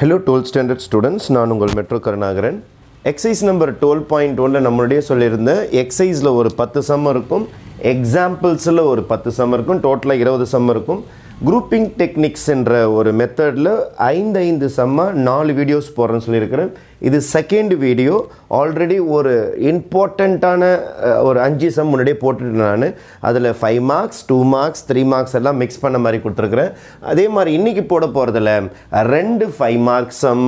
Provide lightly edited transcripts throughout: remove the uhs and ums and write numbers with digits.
Hello 12th standard students, நான் உங்கள் metro Karunakaran. Exercise number 12.1ல நம்மளுடைய சொல்லியிருந்த எக்ஸைஸில் ஒரு 10 சம் இருக்கும், எக்ஸாம்பிள்ஸில் ஒரு 10 சம் இருக்கும், டோட்டலாக 20 சம் இருக்கும். குரூப்பிங் டெக்னிக்ஸ் என்ற ஒரு மெத்தடில் 5 சம்மாக 4 வீடியோஸ் போடுறேன்னு சொல்லியிருக்கிறேன். இது செகண்ட் வீடியோ. ஆல்ரெடி ஒரு இம்பார்ட்டண்ட்டான ஒரு 5 சம் முன்னாடியே போட்டுட்டு நான் அதில் 5 மார்க்ஸ் 2 மார்க்ஸ் 3 மார்க்ஸ் எல்லாம் மிக்ஸ் பண்ண மாதிரி கொடுத்துருக்குறேன். அதே மாதிரி இன்றைக்கி போட போகிறதுல 2 5 மார்க் சம்,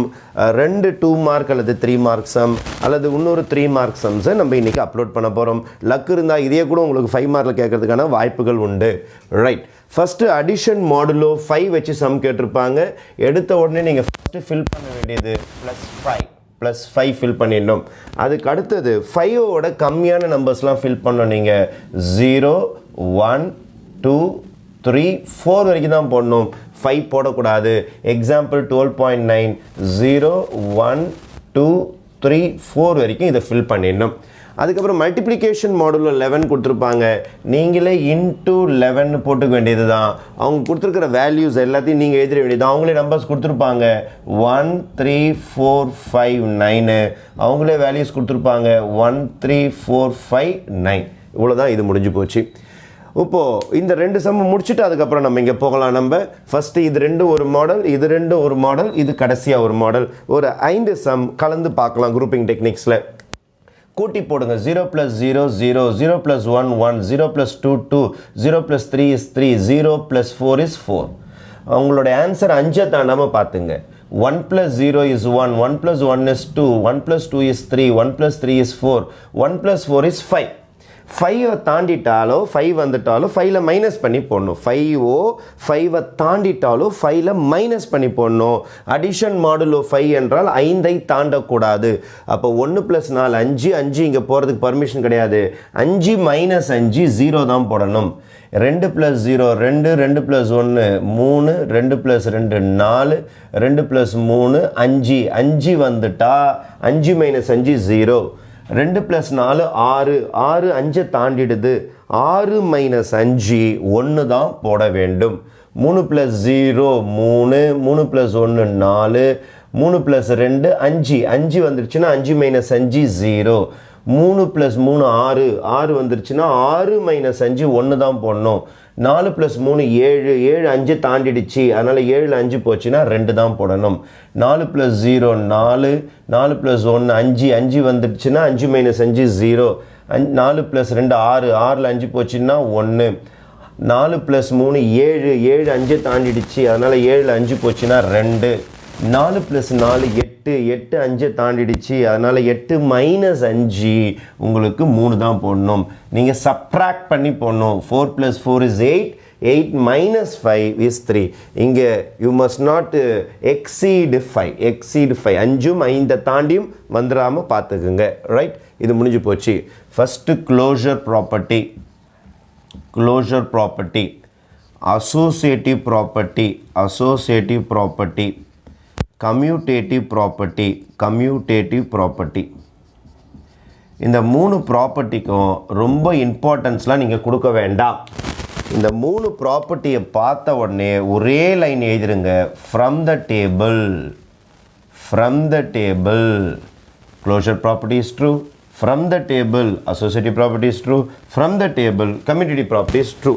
2 2 மார்க் அல்லது 3 மார்க் சம் அல்லது இன்னொரு 3 மார்க் சம்ஸை நம்ம இன்றைக்கி அப்லோட் பண்ண போகிறோம். லக் இருந்தால் இதே கூட உங்களுக்கு 5 மார்க்கில் கேட்கறதுக்கான வாய்ப்புகள் உண்டு. ரைட், ஃபஸ்ட்டு அடிஷன் மாடுலோ 5 வச்சு சம் கேட்டிருப்பாங்க. எடுத்த உடனே நீங்கள் ஃபஸ்ட்டு ஃபில் பண்ண வேண்டியது +5 ஃபில் பண்ணிடணும். அதுக்கு அடுத்தது 5ஓட கம்மியான நம்பர்ஸ்லாம் ஃபில் பண்ணணும். நீங்கள் 0 1 2 3 4 வரைக்கும் தான் போடணும், 5 போடக்கூடாது. எக்ஸாம்பிள் 12.9 0 1 2 3 4 வரைக்கும் இதை ஃபில் பண்ணிடணும். அதுக்கப்புறம் மல்டிப்ளிகேஷன் மாடுலில் 11 கொடுத்துருப்பாங்க. நீங்களே இன்ட்டு 11 போட்டுக்க வேண்டியது தான். அவங்க கொடுத்துருக்கிற வேல்யூஸ் எல்லாத்தையும் நீங்கள் எழுதிட வேண்டியது. அவங்களே நம்பர்ஸ் கொடுத்துருப்பாங்க 1 3 4 5 9. அவங்களே வேல்யூஸ் கொடுத்துருப்பாங்க 1 3 4 5 9. இவ்வளோதான், இது முடிஞ்சு போச்சு. இப்போது இந்த 2 சம் முடிச்சுட்டு அதுக்கப்புறம் நம்ம இங்கே போகலாம். நம்ம ஃபஸ்ட்டு இது 2 ஒரு மாடல், இது 2 ஒரு மாடல், இது கடைசியாக ஒரு மாடல். ஒரு 5 சம் கலந்து பார்க்கலாம். குரூப்பிங் டெக்னிக்ஸில் கூட்டி போடுங்க. 0 + 0 0, 0 + 1 1, 0 + 2 2, 0 + 3 is 3, 0 + 4 is 4. உங்களோட ஆன்சர் 5 தாண்டாமல் பார்த்துங்க. 1 + 0 is 1, 1 + 1 is 2, 1 + 2 is 3, 1 + 3 is 4, 1 + 4 is 5. 5 தாண்டிட்டாலோ 5 வந்துட்டாலும் 5ல் minus பண்ணி போடணும். 5 தாண்டிட்டாலும் 5ல் மைனஸ் பண்ணி போடணும். அடிஷன் மாடுலோ 5 என்றால் 5ஐ தாண்டக்கூடாது. அப்போ 1 + 4 5, 5 இங்கே போகிறதுக்கு பர்மிஷன் கிடையாது. 5 - 5 0 தான் போடணும். 2 + 0 2, 2 + 1 3, 2 + 2 4, 2 + 3 5. 5 வந்துட்டா 5 - 5 0. 2 + 4 6, 6 5 தாண்டிடுது. 6 - 5 1 தான் போட வேண்டும். 3 + 0 3, 3 + 1 4, 3 + 2 5. 5 வந்துருச்சுன்னா 5 - 5 0. 3 + 3 6, 6 வந்துருச்சுன்னா 6 - 5 1 தான் போடணும். 4 + 3 7, 7 5 தாண்டிடுச்சு, அதனால் 7 5 போச்சுன்னா 2 தான் போடணும். 4 + 0 4, 4 + 1 5, 5 வந்துடுச்சுன்னா 5 - 5 0. 4 + 2 6, 6ல் 5 போச்சுன்னா 1. 4 + 3 7, 7 5 தாண்டிடுச்சு, அதனால் 7 5 போச்சுன்னா 2. 4 + 4 8, 8 5 தாண்டிடுச்சு, அதனால் 8 - 5 உங்களுக்கு 3 தான் போடணும். நீங்கள் சப்ராக்ட் பண்ணி போடணும். 4 + 4 is 8, 8 - 5 is 3. இங்கே யூ மஸ்ட் நாட் exceed 5. 5ம் 5 தாண்டியும் வந்துடாமல் பார்த்துக்குங்க. ரைட், இது முடிஞ்சு போச்சு. First closure property, associative property, commutative property. இந்த 3 ப்ராப்பர்ட்டிக்கும் ரொம்ப இம்பார்ட்டன்ஸ்லாம் நீங்கள் கொடுக்க வேண்டாம். இந்த 3 ப்ராப்பர்ட்டியை பார்த்த உடனே ஒரே லைன் எழுதிருங்க. From the table closure property is true, from the table associative property is true, from the table commutative property is true.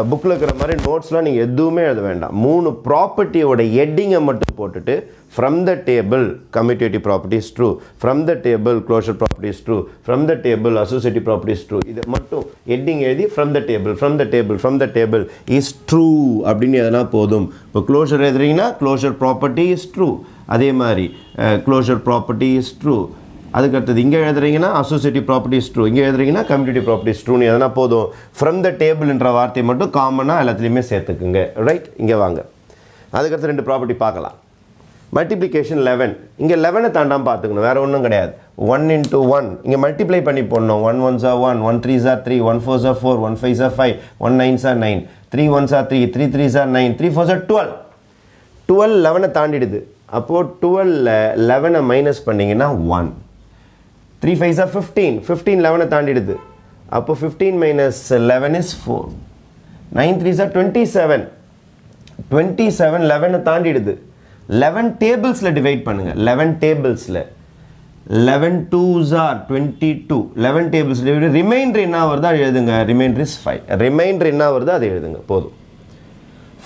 புக்கில் இருக்கிற மாதிரி நோட்ஸ்லாம் நீங்கள் எதுவுமே எழுத வேண்டாம். 3 ப்ராப்பர்ட்டியோட ஹெட்டிங்கை மட்டும் போட்டுட்டு from the table commutative property is true, from the table closure property is true, from the table associative property is true. இது மட்டும் ஹெட்டிங் எழுதி from the table is true அப்படின்னு எதனா போதும். இப்போ க்ளோஷர் எழுதுறீங்கன்னா க்ளோஷர் ப்ராப்பர்ட்டி இஸ் ட்ரூ, அதே மாதிரி க்ளோஷர் ப்ராப்பர்ட்டி இஸ் ட்ரூ. அதுக்கடுத்தது இங்கே எழுதுறீங்கன்னா அசோசியேட்டிவ் ப்ராப்பர்ட்டி இஸ் ட்ரூ, இங்கே எழுதுறீங்கன்னா கம்யூட்டேட்டிவ் ப்ராப்பர்ட்டி இஸ் ட்ரூன்னு எதனா போதும். ஃப்ரம் த டேபிள்ன்ற வார்த்தையை மட்டும் காமனாக எல்லாத்துலேயுமே சேர்த்துக்குங்க. ரைட், இங்கே வாங்க. அதுக்கடுத்து 2 ப்ராப்பர்ட்டி பார்க்கலாம். மல்டிப்ளிகேஷன் 11, இங்கே 11 தாண்டாமல் பார்த்துக்கணும், வேறு ஒன்றும் கிடையாது. 1 × 1 இங்கே மல்டிப்ளை பண்ணி போடணும். 1 1s are 1, 1 3s are 3, 1 4s are 4, 1 5s are 5, 1 9s are 9, 3 1s are 3, 3 3s are 9, 3 4s are 12. 12 11 தாண்டிடுது. அப்போது 12ல் 11 மைனஸ் பண்ணிங்கன்னா 1. 3 5s are 15, 15 11 தாண்டிடுது. அப்போ 15 - 11 is 4. 9 3s are 27, 27 11 தாண்டிடுது. 11 டேபிள்ஸில் டிவைட் பண்ணுங்கள். 11 டேபிள்ஸில் 11 2s are 22. 11 tables divide reminder என்ன வருதோ அது எழுதுங்க. Reminder is 5. ரிமைண்டர் என்ன வருதோ அதை எழுதுங்க போதும்.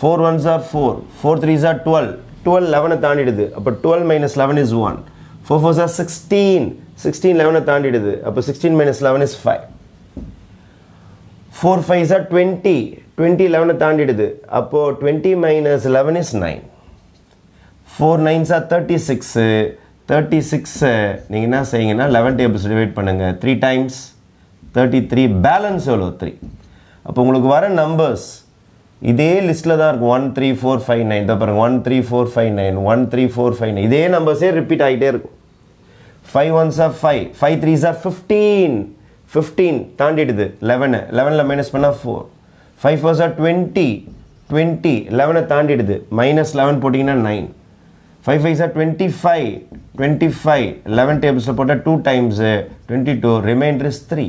4 1s are 4. 4 3s are 12. 12 11 தாண்டிடுது. அப்போ 12 minus 11 is 1. 4 4s are 16. 16 11 தாண்டிடுது. அப்போ 16 minus 11 is 5. 4 5s are 20. 20 11 தாண்டிடுது. அப்போ 20 minus 11 is 9. 4 9s are 36. 36 நீங்கள் என்ன செய்யுங்கன்னா 11 டேபிள்ஸ் டிவைட் பண்ணுங்கள். 3 times 33 பேலன்ஸ் எவ்வளோ 3. அப்போ உங்களுக்கு வர நம்பர்ஸ் இதே லிஸ்ட்டில் தான் இருக்கும். 1 3 4 5 9 தான் பாருங்கள். 1 3 4 5 9 1 3 4 5 9 இதே நம்பர்ஸே ரிப்பீட் ஆகிட்டே இருக்கும். 5 1s are 5. 5 3s are 15. 15 தாண்டிடுது. 11 11ல் minus பண்ணால் 4. 5 4s are 20. 20 11 தாண்டிடுது. மைனஸ் 11 போட்டிங்கன்னா 9. 5 5s are 25. 25 11 டேபிள்ஸில் போட்டால் 2 times 22 reminder is 3.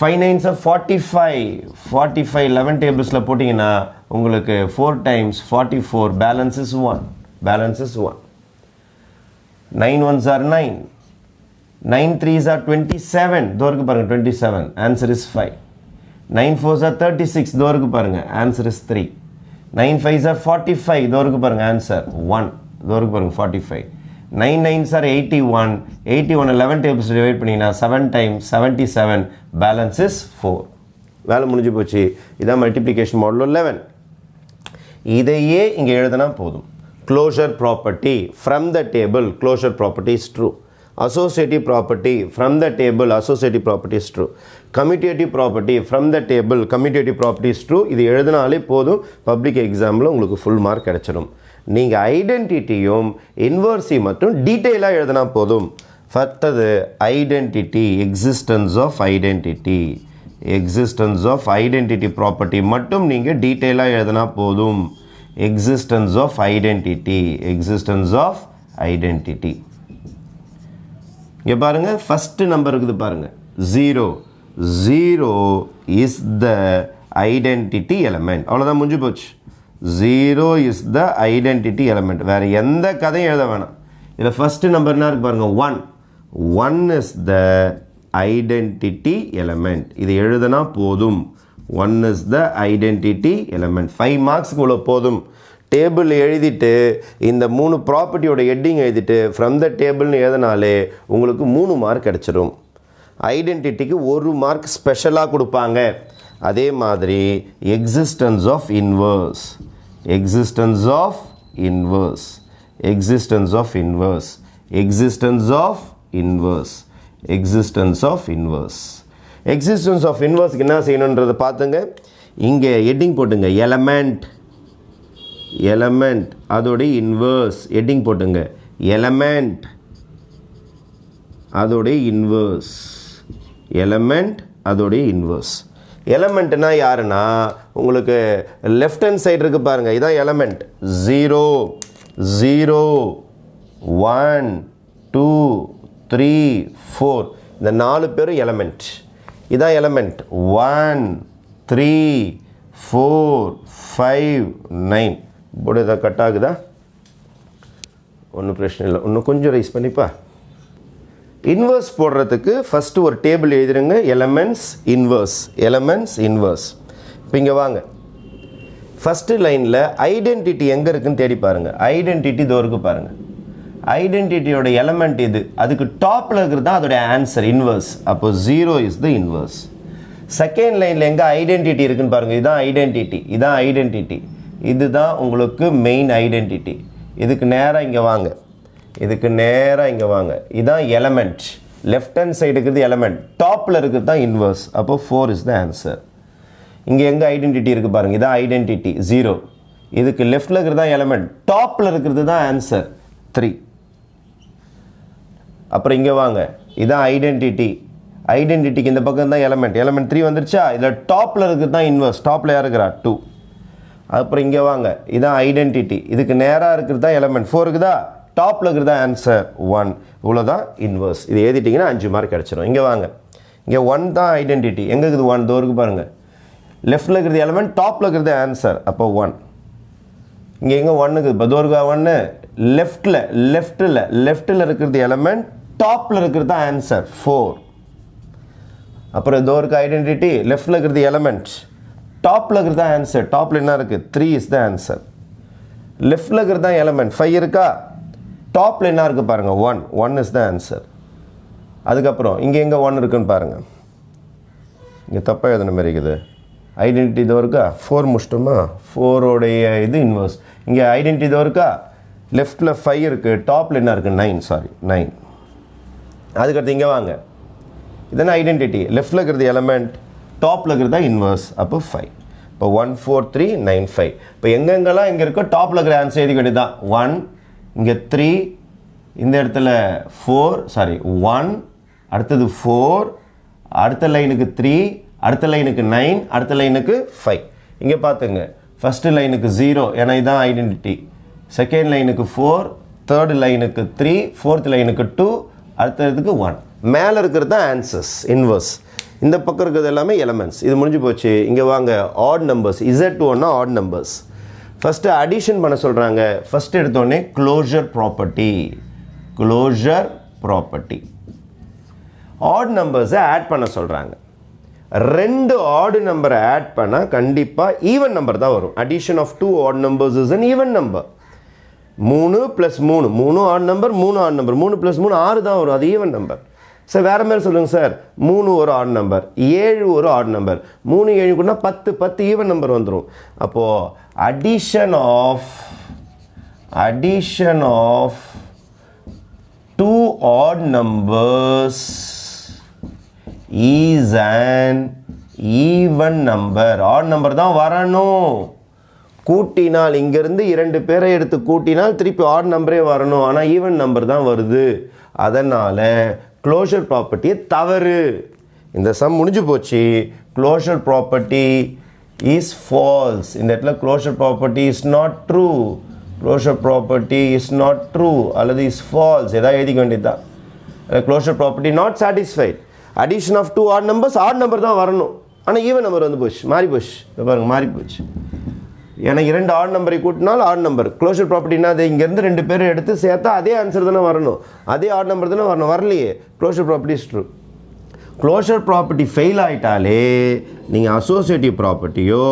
5 9s are 45. 45 11 டேபிள்ஸில் போட்டிங்கன்னா உங்களுக்கு 4 times 44 balance is 1. Balance is 1. 9 1s are 9. 9 3s are 27. தோருக்கு பாருங்கள் 27. Answer is 5. 9 4s are 36. தோருக்கு பாருங்கள் ஆன்சர் இஸ் 3. 9 5s are 45. தோருக்கு பாருங்கள் answer 1. தோருக்கு பாருங்கள் 45. 9 9s are 81. 81 11 tables divide பண்ணிங்கன்னா 7 times 77 balance is 4. வேலை முடிஞ்சு போச்சு. இதான் மல்டிப்ளிகேஷன் மாடல் 11. இதையே இங்கே எழுதினா போதும். Closure property from the table closure property is true. associative property from the table associative property is true. commutative property from the table commutative property is true. இது எழுதினாலே போதும். பப்ளிக் எக்ஸாமில் உங்களுக்கு ஃபுல் மார்க் கிடைச்சிடும். நீங்கள் ஐடென்டிட்டியும் இன்வர்ஸையும் மட்டும் டீட்டெயிலாக எழுதினா போதும். ஃபர்ஸ்டது identity existence of identity existence of identity property மட்டும் நீங்கள் டீட்டெயிலாக எழுதினா போதும். Existence of identity existence of identity. இங்கே பாருங்கள் ஃபஸ்ட்டு நம்பர் இருக்குது பாருங்கள் 0. 0 இஸ் த ஐடென்டிட்டி எலமெண்ட். அவ்வளோதான் முடிஞ்சு போச்சு. 0 இஸ் த ஐடென்டிட்டி எலமெண்ட். வேறு எந்த கதையும் எழுத வேணாம். இதில் ஃபஸ்ட்டு நம்பர் என்ன இருக்குது பாருங்கள் 1. 1 இஸ் த ஐடென்டிட்டி எலமெண்ட். இது எழுதுனா போதும். 1 இஸ் த ஐடென்டிட்டி எலமெண்ட். 5 மார்க்ஸுக்கு இவ்வளோ போதும். டேபிள் எழுதிட்டு இந்த 3 ப்ராப்பர்ட்டியோட ஹெட்டிங் எழுதிட்டு ஃப்ரம் த டேபிள்னு எழுதினாலே உங்களுக்கு 3 மார்க் கிடச்சிரும். ஐடென்டிட்டிக்கு 1 மார்க் ஸ்பெஷலாக கொடுப்பாங்க. அதே மாதிரி existence of inverse existence of inverse existence of inverse existence of inverse existence of inverse existence of இன்வர்ஸ்க்கு என்ன செய்யணுன்றதை பார்த்துங்க. இங்கே ஹெட்டிங் போட்டுங்க எலமெண்ட் எலமெண்ட் அதோடைய இன்வர்ஸ் ஹெட்டிங் போட்டுங்க. எலமெண்ட் அதோடைய இன்வர்ஸ் எலமெண்ட் அதோடைய இன்வர்ஸ். எலமெண்ட்னா யாருன்னா உங்களுக்கு லெஃப்ட் ஹேண்ட் சைடு இருக்குது பாருங்கள். இதான் எலமெண்ட். 0 0 1 2 3 4 இந்த 4 பேரும் எலமெண்ட். இதான் எலமெண்ட். 1 3 4 5 9 போர்டு எதாவது கட் ஆகுதா? ஒன்றும் பிரச்சனை இல்லை. இன்னும் கொஞ்சம் ரைஸ் பண்ணிப்பா. இன்வர்ஸ் போடுறதுக்கு ஃபஸ்ட்டு ஒரு டேபிள் எழுதிடுங்க. Elements inverse elements inverse. இப்போ இங்கே வாங்க. ஃபஸ்ட்டு லைனில் ஐடென்டிட்டி எங்கே இருக்குதுன்னு தேடி பாருங்கள். ஐடென்டிட்டி இதோருக்கு பாருங்கள். ஐடென்டிட்டியோட எலமெண்ட் இது. அதுக்கு டாப்பில் இருக்கிறது தான் அதோடைய ஆன்சர் இன்வர்ஸ். அப்போ 0 இஸ் த இன்வர்ஸ். செகண்ட் லைனில் எங்கே ஐடென்டிட்டி இருக்குதுன்னு பாருங்கள். இதுதான் ஐடென்டிட்டி. இதுதான் ஐடென்டிட்டி. இதுதான் உங்களுக்கு மெயின் ஐடென்டிட்டி. இதுக்கு நேராக இங்கே வாங்க. இதுக்கு நேராக இங்கே வாங்க. இதுதான் எலமெண்ட். லெஃப்ட் ஹேண்ட் சைடு இருக்கிறது எலமெண்ட். டாப்பில் இருக்கிறது தான் இன்வர்ஸ். அப்போ 4 இஸ் த ஆன்சர். இங்கே எங்கே ஐடென்டிட்டி இருக்குது பாருங்கள். இதான் ஐடென்டிட்டி 0. இதுக்கு லெஃப்டில் இருக்கிறது தான் எலமெண்ட். டாப்பில் இருக்கிறது தான் ஆன்சர் 3. அப்புறம் இங்கே வாங்க. இதுதான் ஐடென்டிட்டி. ஐடென்டிட்டிக்கு இந்த பக்கம் தான் எலமெண்ட். எலமெண்ட் 3 வந்துருச்சா? இதில் டாப்பில் இருக்கிறது தான் இன்வர்ஸ். டாப்பில் யார் இருக்கிறா? 2. அப்புறம் இங்கே வாங்க. இதான் ஐடென்டிட்டி. இதுக்கு நேராக இருக்கிறது தான் எலமெண்ட். 4 இருக்குதா? டாப்பில் இருக்கிறது தான் ஆன்சர் 1. இவ்வளோதான் இன்வர்ஸ். இது எழுதிட்டிங்கன்னா 5 மார்க் கிடச்சிடும். இங்கே வாங்க. இங்கே 1 தான் ஐடென்டிட்டி. எங்கே இருக்குது 1? தோருக்கு பாருங்கள். லெஃப்டில் இருக்கிறது எலமெண்ட், டாப்பில் இருக்கிறது ஆன்சர். அப்போ 1. இங்கே எங்கே ஒன்றுக்கு பதோர்கா ஒன்று லெஃப்ட்டில் இருக்கிறது எலமெண்ட், டாப்பில் இருக்கிறது தான் ஆன்சர் 4. அப்புறம் இதோ இருக்க ஐடென்டிட்டி, லெஃப்ட்டில் இருக்கிறது எலமெண்ட், டாப்பில் இருக்கிறது தான் ஆன்சர். டாப்பில் என்ன இருக்குது? 3 இஸ் த ஆன்சர். லெஃப்ட்டில் இருக்கிறது தான் எலமெண்ட் 5 இருக்கா, டாப்பில் என்ன இருக்குது பாருங்கள் 1 இஸ் த ஆன்சர். அதுக்கப்புறம் இங்கே எங்கே 1 இருக்குன்னு பாருங்கள், இங்கே தப்பாக எழுதுன மாதிரி இருக்குது. ஐடென்டிட்டி இதோ இருக்கா, 4 முடிச்சிட்டோமா, 4ஓடைய இது இன்வர்ஸ். இங்கே ஐடென்டிட்டி இதோ இருக்கா, லெஃப்ட்டில் 5 இருக்குது, டாப்பில் என்ன இருக்குது 9. அதுக்கடுத்து இங்கே வாங்க, இதென்ன ஐடென்டிட்டி, லெஃப்ட்டில் இருக்கிறது எலமெண்ட், டாப்பில் இருக்கிறது தான் இன்வர்ஸ், அப்போ 5. இப்போ 1 4 3 9 5. இப்போ எங்கெங்கெல்லாம் இங்கே இருக்கோ டாப்பில் இருக்கிற ஆன்சர் எழுதி வேண்டியது தான். 1, இங்கே 3, இந்த இடத்துல 1, அடுத்தது 4, அடுத்த லைனுக்கு 3, அடுத்த லைனுக்கு 9, அடுத்த லைனுக்கு 5. இங்கே பார்த்துங்க, ஃபஸ்ட்டு லைனுக்கு 0, ஏன்னா இதுதான் ஐடென்டிட்டி. செகண்ட் லைனுக்கு 4, தேர்டு லைனுக்கு 3, ஃபோர்த் லைனுக்கு 2, அடுத்ததுக்கு 1. மேலே இருக்கிறது தான் ஆன்சர்ஸ் இன்வர்ஸ், இந்த பக்கம் இருக்கிறது எல்லாமே எலமெண்ட்ஸ். இது முடிஞ்சு போச்சு. இங்கே வாங்க, ஆட் நம்பர்ஸ். Z1னா ஆட் நம்பர்ஸ். ஃபஸ்ட்டு அடிஷன் பண்ண சொல்கிறாங்க. ஃபஸ்ட்டு எடுத்தோடனே க்ளோஷர் ப்ராப்பர்ட்டி ஆட் நம்பர்ஸை ஆட் பண்ண சொல்கிறாங்க. 2 ஆட் நம்பரை ஆட் பண்ணால் கண்டிப்பாக ஈவன் நம்பர் தான் வரும். Addition of 2 odd numbers is an even number. 3 + 3 odd number, 3 + 3 6 தான் வரும், அது ஈவன் நம்பர். சார் வேறு மாதிரி சொல்லுங்கள் சார், 3 ஒரு ஆட் நம்பர், 7 ஒரு ஆட் நம்பர், 3 7 கூட 10 ஈவன் நம்பர் வந்துடும். அப்போது addition of 2 odd numbers is an even number. Odd number தான் வரணும். கூட்டினால் இங்கேருந்து 2 பேரை எடுத்து கூட்டினால் திருப்பி ஆட் நம்பரே வரணும், ஆனால் ஈவன் நம்பர் தான் வருது. அதனால் க்ளோஷர் ப்ராப்பர்ட்டியே தவறு. இந்த சம் முடிஞ்சு போச்சு. Closure property is false. இந்த இடத்துல closure property is not true, closure property is not true அல்லது இஸ் ஃபால்ஸ், எதாவது எழுதிக்க வேண்டியது தான். Closure property not satisfied. Addition of 2 odd numbers, odd number தான் வரணும், ஆனால் ஈவன் நம்பர் வந்து போச்சு, மாறி போச்சு. பாருங்கள், மாறி போச்சு. ஏன்னா 2 ஆட் நம்பரை கூட்டினால் ஆட் நம்பர். க்ளோஷர் ப்ராப்பர்ட்டினா அது இங்கேருந்து 2 பேரை எடுத்து சேர்த்தா அதே ஆன்சர் தானே வரணும், அதே ஆட் நம்பர் தானே வரணும், வரலையே. Closure property is true. Closure property fail ஆகிட்டாலே நீங்கள் அசோசியேட்டிவ் ப்ராப்பர்ட்டியோ,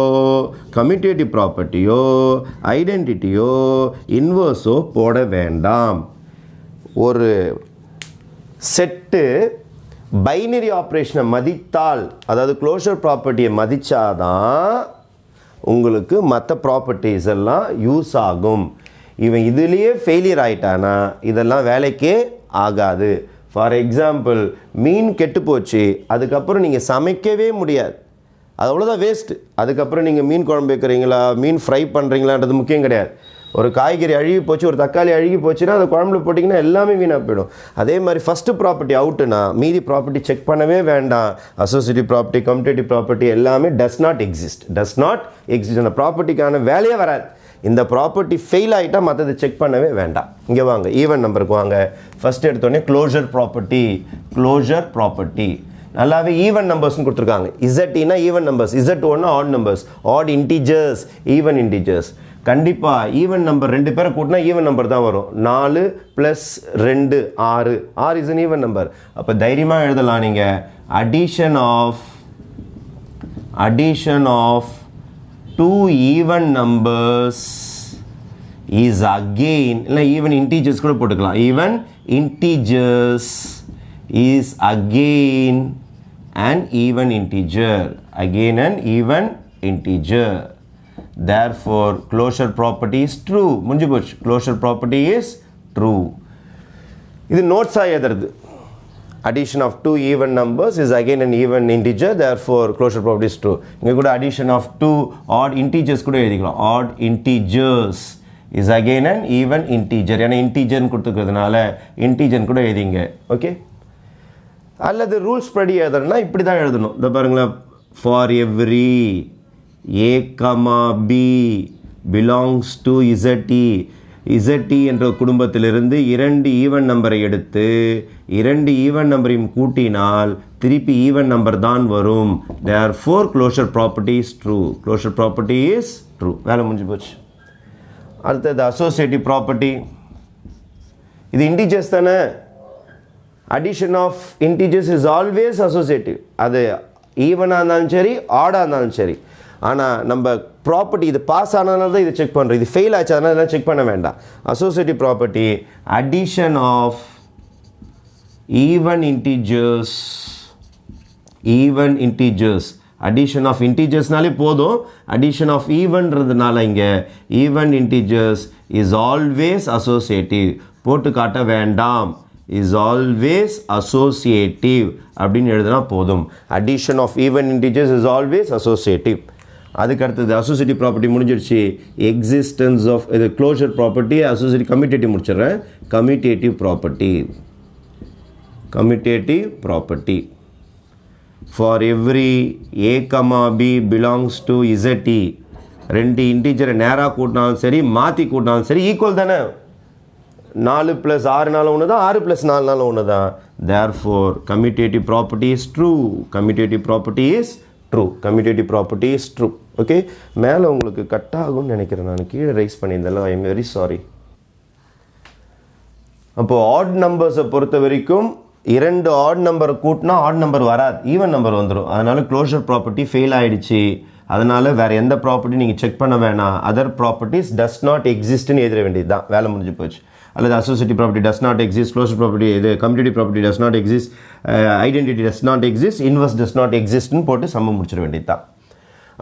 கம்யூட்டேட்டிவ் ப்ராப்பர்ட்டியோ, ஐடென்டிட்டியோ, இன்வர்ஸோ போட வேண்டாம். ஒரு செட்டு பைனரி ஆப்ரேஷனை மதித்தால், அதாவது க்ளோஷர் ப்ராப்பர்ட்டியை மதித்தாதான் உங்களுக்கு மற்ற ப்ராப்பர்ட்டிஸ் எல்லாம் யூஸ் ஆகும். இவன் இதுலேயே ஃபெயிலியர் ஆகிட்டானா இதெல்லாம் வேலைக்கே ஆகாது. ஃபார் எக்ஸாம்பிள், மீன் கெட்டு போச்சு, அதுக்கப்புறம் நீங்கள் சமைக்கவே முடியாது, அது அவ்வளோதான் வேஸ்ட்டு. அதுக்கப்புறம் நீங்கள் மீன் குழம்பு வைக்கிறீங்களா, மீன் ஃப்ரை பண்ணுறீங்களான்றது முக்கியம் கிடையாது. ஒரு காய்கறி அழுகி போச்சு, ஒரு தக்காளி அழுகி போச்சுன்னா அதை குழம்புல போட்டிங்கன்னா எல்லாமே வீணாக போயிடும். அதே மாதிரி ஃபஸ்ட்டு ப்ராப்பர்ட்டி அவுட்டுனா மீதி ப்ராப்பர்ட்டி செக் பண்ணவே வேண்டாம். அசோசியேட்டிவ் ப்ராப்பர்ட்டி, கம்யூட்டேட்டிவ் ப்ராப்பர்ட்டி எல்லாமே டஸ் நாட் எக்ஸிஸ்ட். அந்த ப்ராப்பர்ட்டிக்கான வேலையே வராது. இந்த ப்ராப்பர்ட்டி ஃபெயில் ஆகிட்டால் மற்றது செக் பண்ணவே வேண்டாம். இங்கே வாங்க, ஈவன் நம்பருக்கு வாங்க. ஃபஸ்ட்டு எடுத்தோடனே க்ளோஷர் ப்ராப்பர்ட்டி நல்லாவே ஈவன் நம்பர்ஸ்னு கொடுத்துருக்காங்க. இசட்னா ஈவன் நம்பர்ஸ், Z1னா odd numbers, odd integers, even integers. கண்டிப்பாக ஈவன் நம்பர் 2 பேரை கூட்டினா ஈவன் நம்பர் தான் வரும். 4 + 2 6 இஸ் அன் ஈவன் நம்பர். அப்போ தைரியமாக எழுதலாம் நீங்கள், addition of 2 even numbers is again, இல்லை ஈவன் இன்டீஜர்ஸ் கூட போட்டுக்கலாம். Even integers is again an even integer. Therefore closure property is true. முடிஞ்சு போச்சு. Closure property is true. இது நோட்ஸாக எழுதுறது. Addition of 2 even numbers is again an even integer. Therefore closure property is true. இங்கே கூட addition of 2 odd integers கூட எழுதிக்கலாம். Odd integers is again an even integer. ஏன்னா இன்டீஜர்னு கொடுத்துக்கிறதுனால இன்டீஜர்னு கூட எழுதிங்க. ஓகே, அல்லது ரூல்ஸ் படி எழுதணும்னா இப்படி தான் எழுதணும். இதை பாருங்களேன், for every A, B belongs to ZT என்ற குடும்பத்திலிருந்து 2 ஈவன் நம்பரை எடுத்து 2 ஈவன் நம்பரையும் கூட்டினால் திருப்பி ஈவன் நம்பர் தான் வரும். Therefore closure property is true. வேலை முடிஞ்சு போச்சு. அடுத்தது அசோசியேட்டிவ் ப்ராப்பர்ட்டி. இது இன்டிஜர்ஸ் தானே. Addition of integers is always associative. அது ஈவனாக இருந்தாலும் சரி ஆடாக இருந்தாலும் சரி. ஆனால் நம்ம ப்ராப்பர்ட்டி இது பாஸ் ஆனதுனால தான் இதை செக் பண்ணுறோம். இது ஃபெயில் ஆச்சு அதனால இதெல்லாம் செக் பண்ண வேண்டாம். Associative property addition of even integers addition of இன்டிஜர்ஸ்னாலே போதும். அடிஷன் ஆஃப் ஈவன்றதுனால இங்கே even integers is always associative போட்டு காட்ட வேண்டாம். இஸ் ஆல்வேஸ் அசோசியேட்டிவ் அப்படின்னு எழுதுனா போதும். Addition of even integers is always associative. அதுக்கு அடுத்தது அசோசியேட்டிவ் ப்ராப்பர்ட்டி முடிஞ்சிருச்சு. எக்ஸிஸ்டன்ஸ் ஆஃப் இது க்ளோஷர் ப்ராப்பர்ட்டி. அசோசியேட்டிவ் கம்யூட்டேட்டிவ் முடிச்சிடுறேன். Commutative property for every a, b belongs to ZE. ரெண்டு இன்டிஜரை நேராக கூட்டினாலும் சரி மாற்றி கூட்டினாலும் சரி ஈக்குவல் தானே. 4 + 6 ஒன்று தான், 6 + 4 ஒன்று தான். therefore commutative property is true. commutative property is true. Okay, மேலே உங்களுக்கு கட் ஆகும்னு நினைக்கிறேன். நான் கீழே ரைஸ் பண்ணியிருந்தேன். I am very sorry. அப்போது ஆட் நம்பர்ஸை பொறுத்த வரைக்கும் 2 ஆட் நம்பரை கூட்டினா ஆட் நம்பர் வராது, ஈவன் நம்பர் வந்துடும். அதனால் க்ளோஷர் ப்ராப்பர்ட்டி ஃபெயில் ஆகிடுச்சு. அதனால் வேறு எந்த ப்ராப்பர்ட்டி நீங்கள் செக் பண்ண வேணாம். அதர் ப்ராப்பர்ட்டிஸ் டஸ் நாட் எக்ஸிஸ்ட்னு எழுத வேண்டியது தான், வேலை முடிஞ்சு போச்சு. அல்லது associative property does not exist, closure property இது commutative property does not exist, identity does not exist, inverse does not எக்ஸிஸ்ட்னு போட்டு சம்ம முடிச்சிட வேண்டியது தான்.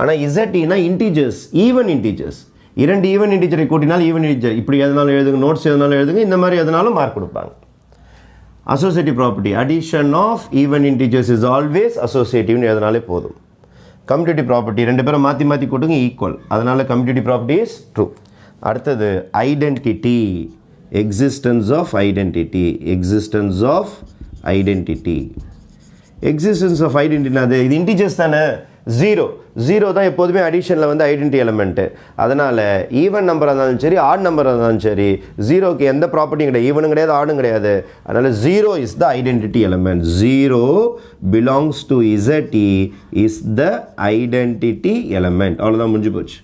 ஆனால் இசட்டினா இன்டிஜர்ஸ், ஈவன் இன்டிஜர்ஸ். 2 ஈவன் இன்டிஜரை கூட்டினாலும் ஈவன் இன்டிஜர். இப்படி எதனாலும் எழுதுங்க, நோட்ஸ் எதனாலும் எழுதுங்க, இந்த மாதிரி எதனாலும் மார்க் கொடுப்பாங்க. Associative property addition of even integers is always அசோசியேட்டிவ்னு எழுதினாலே போதும். கம்யூட்டேட்டிவ் ப்ராப்பர்ட்டி 2 பேரும் மாற்றி மாற்றி கூட்டுங்க ஈக்குவல். அதனால் கம்யூட்டேட்டிவ் ப்ராப்பர்ட்டி இஸ் ட்ரூ. அடுத்தது ஐடென்டிட்டி. எக்ஸிஸ்டன்ஸ் ஆஃப் ஐடென்டிட்டி அது இது இன்டிஜர்ஸ் தானே. 0 தான் எப்போதுமே அடிஷனில் வந்து ஐடென்டி எலமெண்ட்டு. அதனால் ஈவன் நம்பராக இருந்தாலும் சரி ஆட் நம்பராக இருந்தாலும் சரி 0க்கு எந்த ப்ராப்பர்ட்டியும் கிடையாது, ஈவனும் கிடையாது ஆடும் கிடையாது. அதனால் 0 is the identity element. 0 belongs to ZE is the identity element. அவ்வளோதான், முடிஞ்சு போச்சு.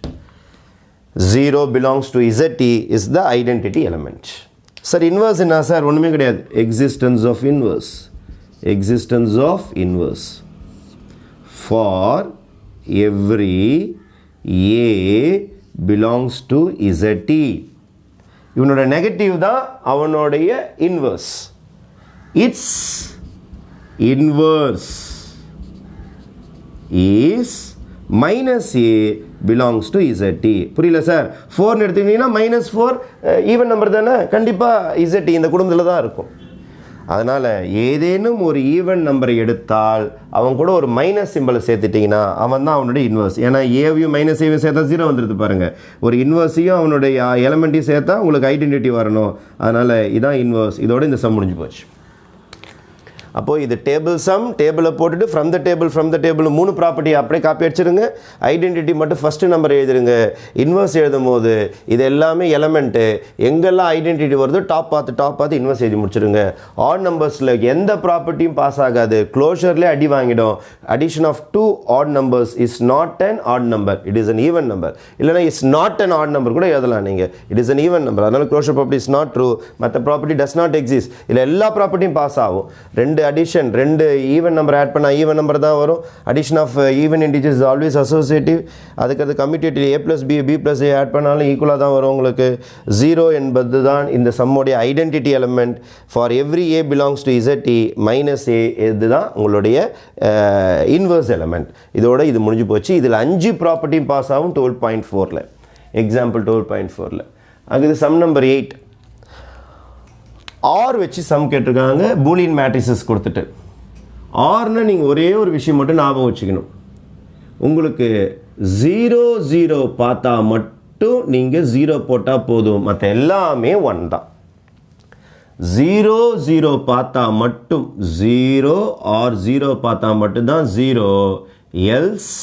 0 belongs to ZE is the identity element. Sir inverse என்ன சார்? ஒன்றுமே கிடையாது. Existence of inverse for every A belongs to ZE. இவனோட நெகட்டிவ் தான் அவனுடைய inverse. It's inverse is -A belongs to ZE. புரியல சார்? 4 எடுத்துக்கிட்டீங்கன்னா -4 ஈவன் நம்பர் தானே, கண்டிப்பாக ZE இந்த குடும்பத்தில் தான் இருக்கும். அதனால் ஏதேனும் ஒரு ஈவன் நம்பரை எடுத்தால் அவன் கூட ஒரு மைனஸ் சிம்பிளை சேர்த்துட்டிங்கன்னா அவன் தான் அவனுடைய இன்வர்ஸ். ஏன்னா ஏவையும் -Aவையும் சேர்த்தா 0 வந்துடுது பாருங்கள். ஒரு இன்வர்ஸையும் அவனுடைய எலமெண்ட்டையும் சேர்த்தா உங்களுக்கு ஐடென்டிட்டி வரணும். அதனால் இதான் இன்வர்ஸ். இதோட இந்த சம் முடிஞ்சு போச்சு. அப்போது இது டேபிள் சம். டேபிளை போட்டுட்டு ஃப்ரம் த டேபிள் 3 ப்ராப்பர்ட்டி அப்படியே காப்பி அடிச்சிருங்க. ஐடென்டிட்டி மட்டும் ஃபஸ்ட்டு நம்பர் எழுதிருங்க. இன்வர்ஸ் எழுதும் போது இது எல்லாமே எலமெண்ட்டு. எங்கெல்லாம் ஐடென்டிட்டி வருதோ டாப் பார்த்து இன்வர்ஸ் எழுதி முடிச்சிருங்க. ஆட் நம்பர்ஸில் எந்த ப்ராப்பர்ட்டியும் பாஸ் ஆகாது, க்ளோஷர்லேயே அடி வாங்கிடும். Addition of 2 odd numbers is not an odd number, it is an even number. இல்லைனா is not an odd number கூட எழுதலாம் நீங்கள். It is an even number. அதனால் closure property is not true. மற்ற ப்ராப்பர்ட்டி டஸ் நாட் எக்ஸிஸ்ட். இல்லை எல்லா ப்ராப்பர்ட்டியும் pass ஆகும். 2 அடிஷன் 2 ஈவன் நம்பர் ஆட் பண்ணால் ஈவன் நம்பர் தான் வரும். Addition of even integers is always associative. அதுக்கு commutative A + B B + A add பண்ணாலும் ஈக்குவலாக தான் வரும் உங்களுக்கு. 0 என்பது தான் இந்த சம்முடைய identity element. For every A belongs to ZE -A இதுதான் உங்களுடைய இன்வர்ஸ் எலமெண்ட். இதோட இது முடிஞ்சு போச்சு. இதில் 5 ப்ராப்பர்ட்டியும் பாஸ் ஆகும் 12.4ல். எக்ஸாம்பிள் 12.4ல். அது சம் நம்பர் 8. ஆர் வச்சு சம் கேட்டிருக்காங்க. பூலியன் மேட்ரிசஸ் கொடுத்துட்டு ஆர்னா நீங்கள் ஒரே ஒரு விஷயம் மட்டும் ஞாபகம் வச்சுக்கணும். உங்களுக்கு 0 பார்த்தா மட்டும் நீங்கள் 0 போட்டால் போதும், மற்ற எல்லாமே 1 தான். 0 பார்த்தா மட்டும் 0 ஆர் 0 பார்த்தா மட்டும்தான் 0, எல்ஸ்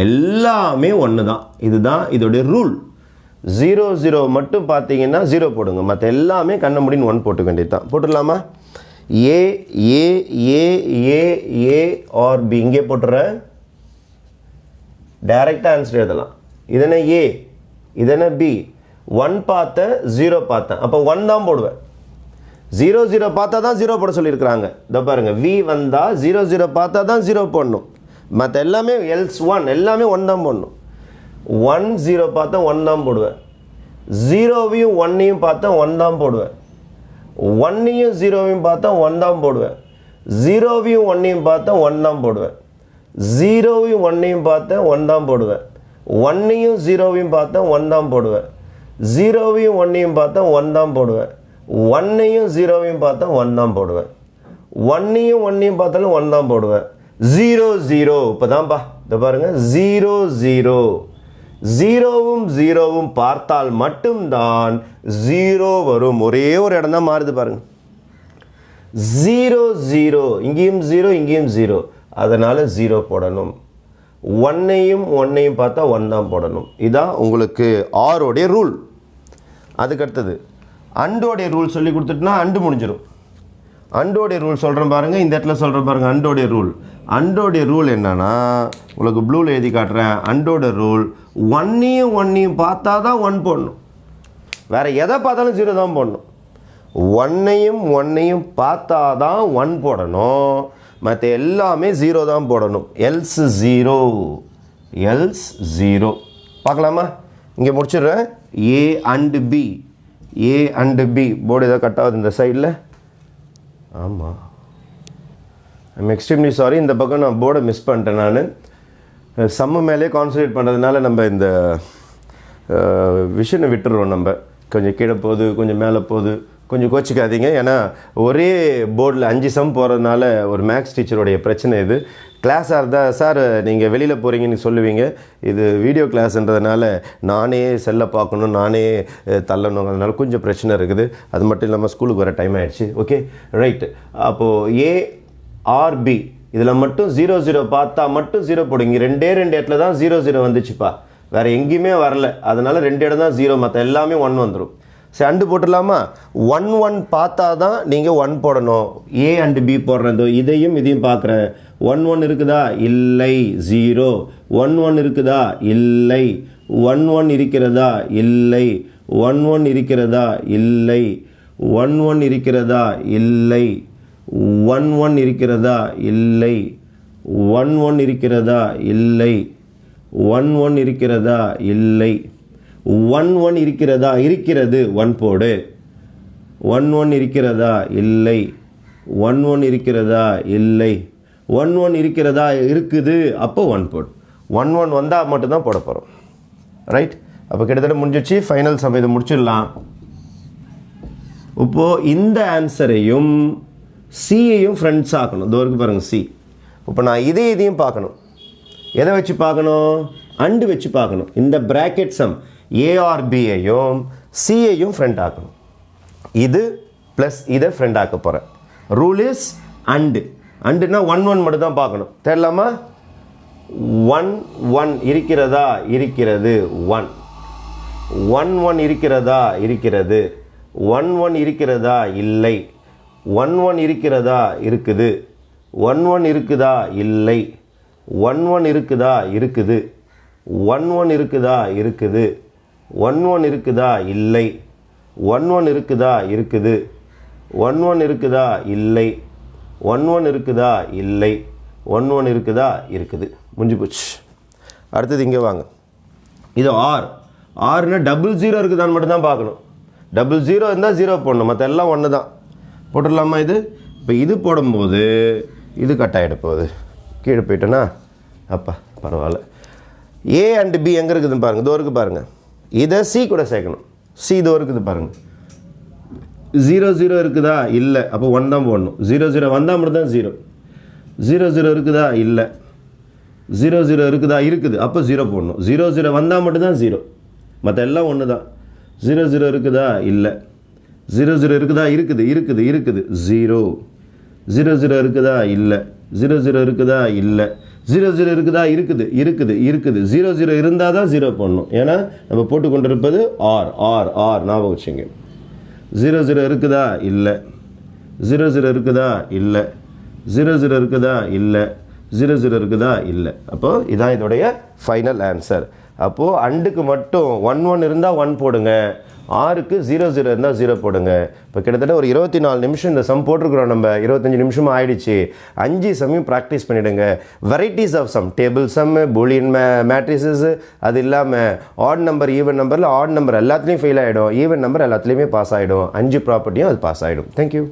எல்லாமே 1 தான். இதுதான் இதோடைய ரூல். 0 மட்டும் பார்த்தீங்கன்னா 0 போடுங்க, மற்ற எல்லாமே கண்ண முடின்னு 1 போட்டுக்க வேண்டியது தான். போட்டுடலாமா? A ஆர் B இங்கே போட்டுறேன். டைரெக்டாக ஆன்சர் எழுதலாம். இதென்ன A, இதென்ன B. 1 பார்த்தேன் 0 பார்த்தேன், அப்போ 1 தான் போடுவேன். 0 0 பார்த்தா தான் 0 போட சொல்லியிருக்கிறாங்க. இதை பாருங்கள், v வந்தால் 0 0 பார்த்தா தான் 0 போடணும். மற்ற எல்லாமே else 1 எல்லாமே 1 தான் போடணும். 1 0 பார்த்தா 1 தான் போடுவேன். 0வையும் 1ஐயும் பார்த்தா 1 தான் போடுவேன். 1ஐயும் 0வையும் பார்த்தா 1 தான் போடுவேன். 0வையும் 1ஐயும் பார்த்தா 1 தான் போடுவேன். 0வையும் 1ஐயும் பார்த்தா 1 தான் போடுவேன். 1ஐயும் 0வையும் பார்த்தா 1 தான் போடுவேன். 0வையும் 1ஐயும் பார்த்தா 1 தான் போடுவேன். 1ஐயும் 0வையும் பார்த்தா 1 தான் போடுவேன். 1ஐயும் 1ஐயும் பார்த்தாலும் 1 தான் போடுவேன். 0 0 இப்போ தான்ப்பா, இதை பாருங்கள், 0 0 0வும் 0வும் பார்த்தால் மட்டும்தான் 0 வரும். ஒரே ஒரு இடம் தான் மாறுது பாருங்க. 0 0 இங்கேயும் 0 இங்கேயும் 0, அதனால் 0 போடணும். 1ஐயும் 1ஐயும் பார்த்தா 1 தான் போடணும். இதான் உங்களுக்கு ஆரோடைய ரூல். அதுக்கடுத்தது அண்டோடைய ரூல் சொல்லி கொடுத்துட்டுனா அண்டு முடிஞ்சிடும். அண்டோடைய ரூல் சொல்கிறேன் பாருங்கள், இந்த இடத்துல சொல்கிறேன் பாருங்கள். அண்டோடைய ரூல், அண்டோடைய ரூல் என்னன்னா, உங்களுக்கு ப்ளூவில் எழுதி காட்டுறேன். அண்டோட ரூல் 1ஐயும் 1ஐயும் பார்த்தா தான் 1 போடணும். வேறு எதை பார்த்தாலும் 0 தான் போடணும். 1ஐயும் 1ஐயும் பார்த்தா தான் 1 போடணும். மற்ற எல்லாமே 0 தான் போடணும். else 0 else 0. பார்க்கலாமா? இங்கே முடிச்சிடுறேன். A and B, A and B board ஏதாவது கட் ஆகுது இந்த சைடில். ஆமாம், ஐம் எக்ஸ்ட்ரீம்லி சாரி. இந்த பக்கம் நான் போர்டை மிஸ் பண்ணிட்டேன். நான் சம்மு மேலே கான்சன்ட்ரேட் பண்ணுறதுனால நம்ம இந்த விஷனை விட்டுடுறோம். நம்ம கொஞ்சம் கீழே போகுது, கொஞ்சம் மேலே போகுது, கொஞ்சம் கோச்சிக்காதீங்க. ஏன்னா ஒரே போர்டில் 5 சம் போகிறதுனால ஒரு மேக்ஸ் டீச்சருடைய பிரச்சனை இது. கிளாஸாக இருந்தால் சார் நீங்கள் வெளியில் போகிறீங்கன்னு சொல்லுவீங்க. இது வீடியோ கிளாஸ்ன்றதுனால நானே செல்லை பார்க்கணும், நானே தள்ளணும், அதனால கொஞ்சம் பிரச்சனை இருக்குது. அது மட்டும் இல்லாமல் ஸ்கூலுக்கு வர டைம் ஆகிடுச்சு. Okay right. அப்போது ஏ ஆர் பி இதில் மட்டும் 0 0 பார்த்தா மட்டும் 0 போடுங்க. 2 இடத்துல தான் 0 0 வந்துச்சுப்பா, வேறு எங்கேயுமே வரல. அதனால் 2 இடம் தான் 0, மற்ற எல்லாமே 1 வந்துடும். சரி, அண்டு போட்டுடலாமா? 1 1 பார்த்தா தான் நீங்கள் 1 போடணும். ஏ அண்டு பி போடுறது, இதையும் இதையும் பார்க்குறேன். 1 1 இருக்குதா? இல்லை. 0. 1 1 இருக்குதா? இல்லை. 1 1 இருக்கிறதா? இல்லை. 1 1 இருக்கிறதா? இல்லை. 1 1 இருக்கிறதா? இல்லை. 1 1 இருக்கிறதா? இல்லை. 1 1 இருக்கிறதா? இல்லை. 1 1 இருக்கிறதா? இல்லை. 1 1 இருக்கிறதா? இருக்கிறது. 1 போடு. 1 1 இருக்கிறதா? இல்லை. 1 1 இருக்கிறதா? இல்லை. 1 1 இருக்கிறதா? இருக்குது. அப்போ 1 போடு. 1 1 வந்தால் மட்டும்தான் போட போகிறோம். ரைட். அப்போ கிட்டத்தட்ட முடிஞ்சிச்சு. ஃபைனல் சம் இதை முடிச்சிடலாம். இப்போது இந்த ஆன்சரையும் சியையும் ஃப்ரெண்ட்ஸ் ஆக்கணும். இதோ இருக்கு பாருங்கள் சி. இப்போ நான் இதையும் பார்க்கணும். எதை வச்சு பார்க்கணும்? அண்டு வச்சு பார்க்கணும். இந்த பிராக்கெட் சம் ஏஆர்பியையும் சியையும் ஃப்ரெண்ட் ஆக்கணும். இது ப்ளஸ் இதை ஃப்ரெண்ட் ஆக்க போகிறேன். Rule is and. அண்டுனா 1 1 மட்டும் தான் பார்க்கணும். தெரியலாமா? 1 1 இருக்கிறதா? இருக்கிறது. 1 1 1 இருக்கிறதா? இருக்கிறது. 1 1 இருக்கிறதா? இல்லை. 1 1 இருக்கிறதா? இருக்குது. 1 1 இருக்குதா? இல்லை. 1 1 இருக்குதா? இருக்குது. 1 1 இருக்குதா? இருக்குது. 1 1 இருக்குதா? இல்லை. 1 1 இருக்குதா? இருக்குது. 1 1 இருக்குதா? இல்லை. 1 1 இருக்குதா? இல்லை. 1 1 இருக்குதா? இருக்குது. முடிஞ்சு போச்சு. அடுத்தது இங்கே வாங்க. இது ஆர். ஆறுனா 00 இருக்குதான்னு மட்டும்தான் பார்க்கணும். 00 இருந்தால் 0 போடணும், மற்ற எல்லாம் 1 தான். போட்டுடலாமா? இது இப்போ இது போடும்போது இது கட் ஆகிட போகுது. கீழே போயிட்டேன்னா அப்பா பரவாயில்ல. ஏ அண்டு பி எங்கே இருக்குதுன்னு பாருங்கள். இதோ இருக்குது பாருங்கள். இதை சி கூட சேர்க்கணும். சி இதோ இருக்குது பாருங்கள். 0 0 இருக்குதா? இல்லை. அப்போ 1 தான் போடணும். 0 0 வந்தால் மட்டும் தான் 0. 0 0 இருக்குதா? இல்லை. 0 0 இருக்குதா? இருக்குது. அப்போ 0 போடணும். 0 0 வந்தால் மட்டும் தான் 0, மற்ற எல்லாம் 1 தான். 0 0 இருக்குதா? இல்லை. 0 0 இருக்குதா? இருக்குது. இருக்குது. இருக்குது. 0. 0 0 இருக்குதா? இல்லை. 0 0 இருக்குதா? இல்லை. 0 0 இருக்குதா? இருக்குது. இருக்குது. இருக்குது. 0 0 இருந்தால் தான் 0 போடணும். ஏன்னா நம்ம போட்டு கொண்டிருப்பது ஆர் ஆர் ஆர். ஞாபகம் வச்சுங்க. 0 0 இருக்குதா? இல்லை. 0 0 இருக்குதா? இல்லை. 0 0 இருக்குதா? இல்லை. 0 0 இருக்குதா? இல்லை. அப்போது இதான் இதோடைய ஃபைனல் ஆன்சர். அப்போது அண்டுக்கு மட்டும் 1 இருந்தால் 1 போடுங்க, 6க்கு 0 இருந்தால் 0 போடுங்க. இப்போ கிட்டத்தட்ட ஒரு 24 நிமிஷம் இந்த சம் போட்டிருக்கிறோம். நம்ம 25 நிமிஷமாக ஆயிடுச்சு. 5 சம்மையும் ப்ராக்டிஸ் பண்ணிவிடுங்க. Varieties of sum, table sum, Boolean matrices, அது இல்லாமல் ஆட் நம்பர் ஈவன் நம்பரில் ஆட் நம்பர் எல்லாத்துலேயும் ஃபெயில் ஆகிடும், ஈவன் நம்பர் எல்லாத்துலேயுமே பாஸ் ஆகிடும். 5 ப்ராப்பர்ட்டியும் அது பாஸ் ஆகிடும். தேங்க்யூ.